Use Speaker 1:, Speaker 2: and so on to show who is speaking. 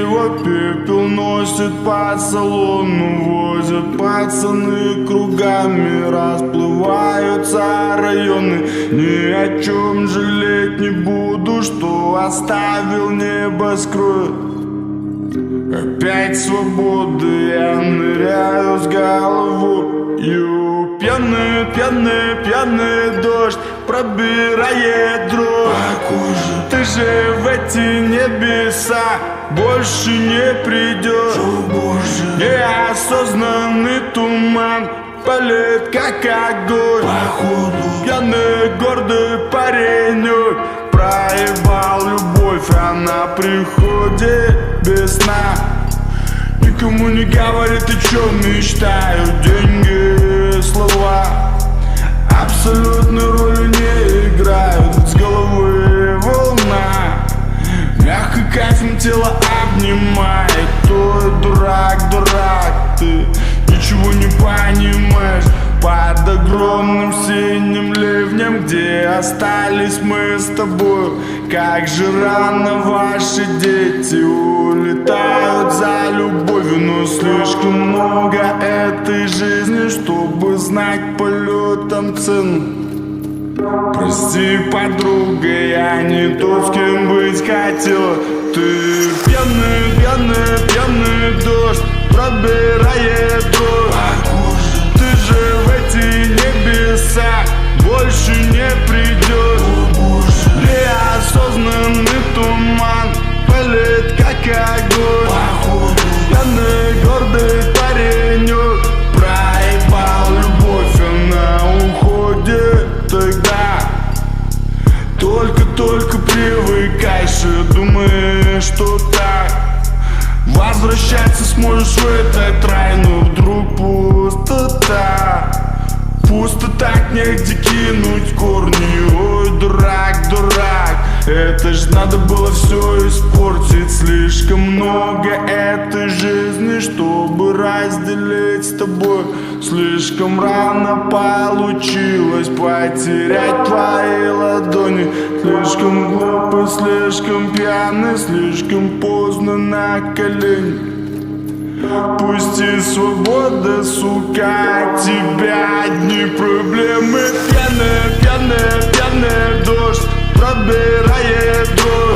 Speaker 1: пиво, пепел носит по салону, возят пацаны кругами, расплываются районы. Ни о чем жалеть не буду, что оставил небоскреб. Опять свободы, я ныряю с головою. Пьяный, пьяный, пьяный дождь пробирает дрожь. Ты же в эти небеса больше не придешь. Неосознанный туман палит как огонь. Пьяный гордый паренек проебал любовь, она приходит без сна. Никому не говорит, о чем мечтают деньги, слова абсолютной роли не играют. С головы волна мягко кайфом тело обнимает. Ой, дурак, дурак, ты ничего не понимаешь. Под огромным синим ливнем, где остались мы с тобой, как же рано ваши дети улетают за любовью. Но слишком много этой жизни, чтобы знать полетом цену. Прости, подруга, я не тот, с кем быть хотела. Ты пьяный, пьяный, пьяный дождь пробирает дрожь. Ты же в эти небеса больше не придешь. Неосознанный туман палит как огонь. Пьяный гордый паренек проебал любовь, она уходит тогда. Только привыкаешь и думаешь, что так возвращаться сможешь в этот рай, но вдруг пустота. Пусто так, негде кинуть корни. Ой, дурак, дурак, это ж надо было все испортить. Слишком много этой жизни, чтобы разделить с тобой. Слишком рано получилось потерять твои ладони. Слишком глупый, слишком пьяный, слишком поздно на колени. Пусти свобода, сука, от тебя одни проблемы. Пьяный, пьяный, пьяный дождь пробирает дрожь.